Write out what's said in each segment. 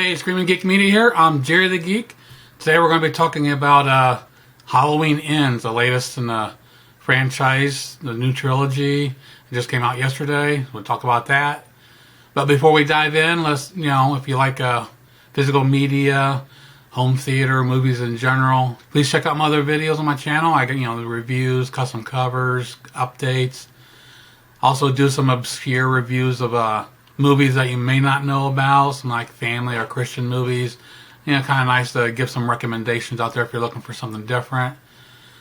Hey, Screaming Geek Media here. I'm Jerry the Geek. Today we're going to be talking about Halloween Ends, the latest in the franchise, the new trilogy. It just came out yesterday. We'll talk about that. But before we dive in, let's, if you like physical media, home theater, movies in general, please check out my other videos on my channel. I got, the reviews, custom covers, updates. Also do some obscure reviews of movies that you may not know about, some like family or Christian movies. Kind of nice to give some recommendations out there if you're looking for something different.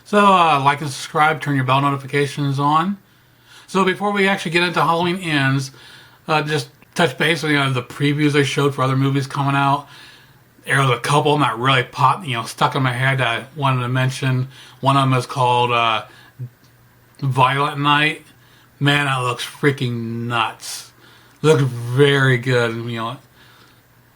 So like and subscribe, turn your bell notifications on. So before we actually get into Halloween Ends, just touch base on the previews they showed for other movies coming out. There was a couple that really popped, stuck in my head that I wanted to mention. One of them is called Violent Night. Man, that looks freaking nuts. Looks very good.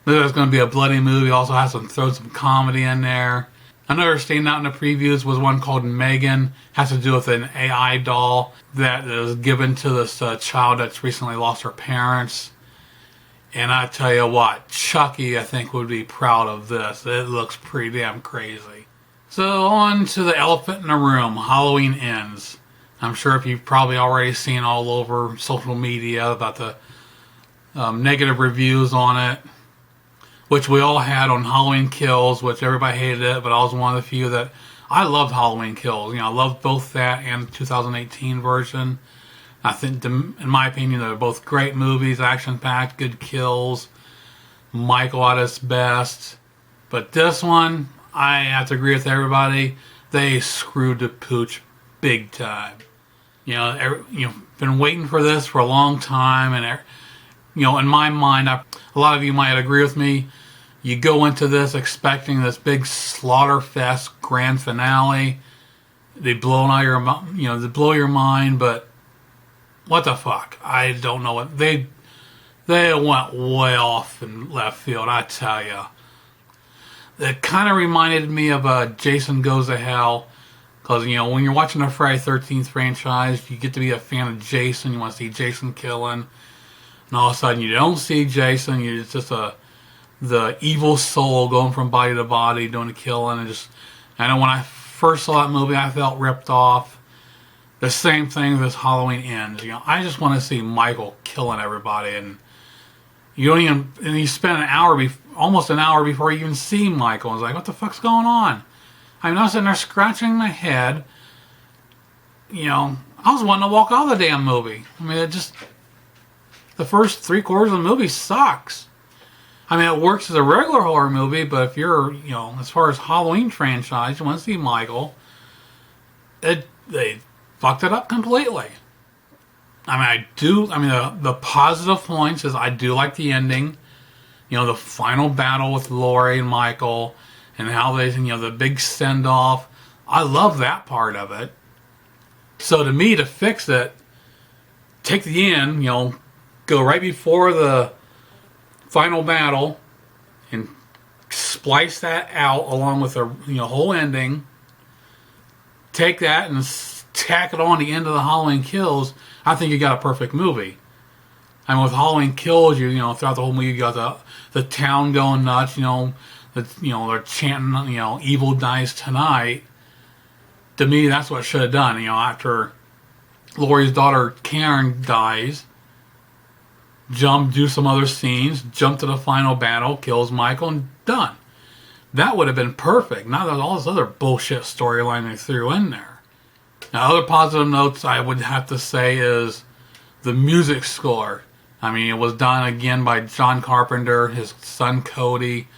There's going to be a bloody movie. Also has throw some comedy in there. Another standing out in the previews was one called Megan. Has to do with an AI doll that is given to this child that's recently lost her parents. And I tell you what, Chucky, I think, would be proud of this. It looks pretty damn crazy. So on to the elephant in the room, Halloween Ends. I'm sure if you've probably already seen all over social media about the negative reviews on it, which we all had on Halloween Kills, which everybody hated it, but I was one of the few that I loved Halloween Kills. I loved both that and the 2018 version. I think, in my opinion, they're both great movies, action-packed, good kills, Michael at his best. But this one, I have to agree with everybody, they screwed the pooch big time. Been waiting for this for a long time, and in my mind, a lot of you might agree with me. You go into this expecting this big slaughter fest grand finale. They blow out they blow your mind, but what the fuck? I don't know what they went way off in left field. I tell you, it kind of reminded me of Jason Goes to Hell, because when you're watching the Friday 13th franchise, you get to be a fan of Jason. You want to see Jason killing. And all of a sudden, you don't see Jason. It's just the evil soul going from body to body, doing the killing. I know when I first saw that movie, I felt ripped off. The same thing with Halloween Ends. I just want to see Michael killing everybody, and you spend almost an hour before you even see Michael. It's like, what the fuck's going on? I was sitting there scratching my head. I was wanting to walk out of the damn movie. The first 3/4 of the movie sucks. It works as a regular horror movie, but if you're, as far as Halloween franchise, you want to see Michael, they fucked it up completely. The positive points is I do like the ending. The final battle with Laurie and Michael, and how they, the big send-off. I love that part of it. So to me, to fix it, take the end, go right before the final battle and splice that out along with the whole ending. Take that and tack it on the end of the Halloween Kills. I think you got a perfect movie. With Halloween Kills, throughout the whole movie, you got the town going nuts. They're chanting, evil dies tonight. To me, that's what it should have done. After Laurie's daughter Karen dies, do some other scenes, jump to the final battle, kills Michael, and done. That would have been perfect. Not all this other bullshit storyline they threw in there. Now, other positive notes I would have to say is the music score. It was done again by John Carpenter, his son Cody,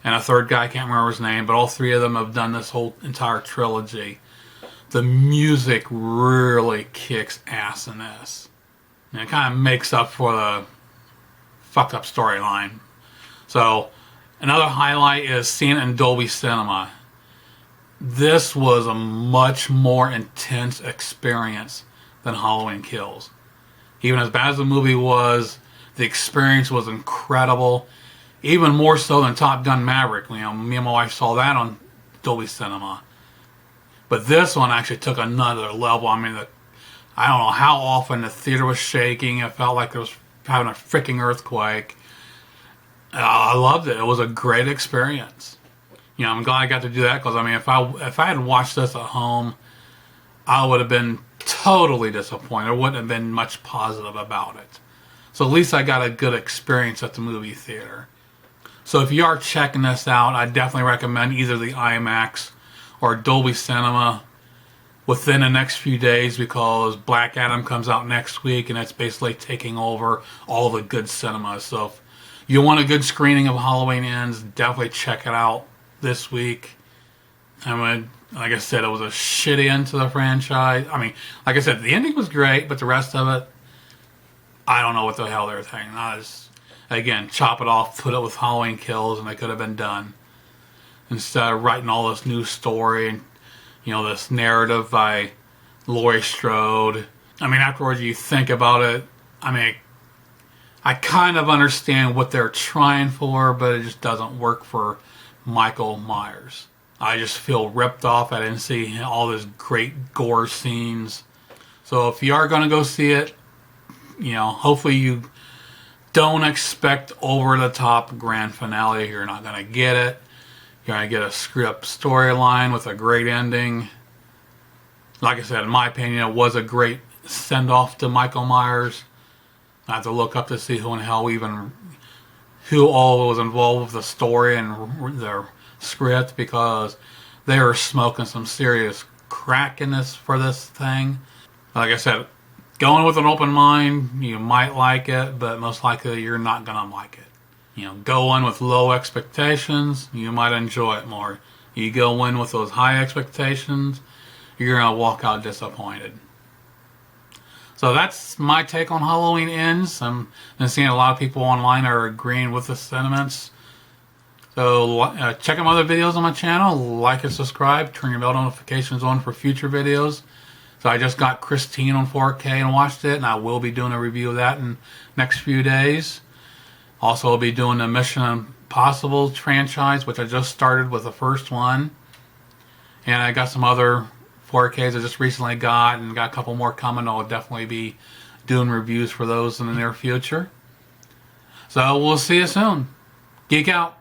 and a third guy, I can't remember his name, but all three of them have done this whole entire trilogy. The music really kicks ass in this. And it kind of makes up for the fucked up storyline. So, another highlight is seeing it in Dolby Cinema. This was a much more intense experience than Halloween Kills. Even as bad as the movie was, the experience was incredible. Even more so than Top Gun Maverick. Me and my wife saw that on Dolby Cinema. But this one actually took another level. I don't know how often the theater was shaking. It felt like it was having a freaking earthquake. I loved it. It was a great experience. You know, I'm glad I got to do that because I mean, if I had watched this at home, I would have been totally disappointed. There wouldn't have been much positive about it. So at least I got a good experience at the movie theater. So if you are checking this out, I definitely recommend either the IMAX or Dolby Cinema within the next few days, because Black Adam comes out next week and it's basically taking over all the good cinemas. So if you want a good screening of Halloween Ends, definitely check it out this week. I mean, like I said, it was a shitty end to the franchise. I mean, like I said, the ending was great, but the rest of it, I don't know what the hell they were thinking. Again, chop it off, put it with Halloween Kills, and they could have been done. Instead of writing all this new story and, you know, this narrative by Laurie Strode. I mean, afterwards you think about it, I mean, I kind of understand what they're trying for, but it just doesn't work for Michael Myers. I just feel ripped off. I didn't see all this great gore scenes. So if you are going to go see it, you know, hopefully you don't expect over-the-top grand finale. You're not going to get it. You're going to get a screwed-up storyline with a great ending. Like I said, in my opinion, it was a great send-off to Michael Myers. I have to look up to see who all was involved with the story and their script, because they were smoking some serious crack in this for this thing. Like I said, going with an open mind, you might like it, but most likely you're not gonna like it. You know, go in with low expectations, you might enjoy it more. You go in with those high expectations, you're gonna walk out disappointed. So that's my take on Halloween Ends. I'm seeing a lot of people online are agreeing with the sentiments. So check out my other videos on my channel. Like and subscribe. Turn your bell notifications on for future videos. So I just got Christine on 4K and watched it, and I will be doing a review of that in the next few days. Also, I'll be doing the Mission Impossible franchise, which I just started with the first one. And I got some other 4Ks I just recently got, and got a couple more coming. I'll definitely be doing reviews for those in the near future. So we'll see you soon. Geek out.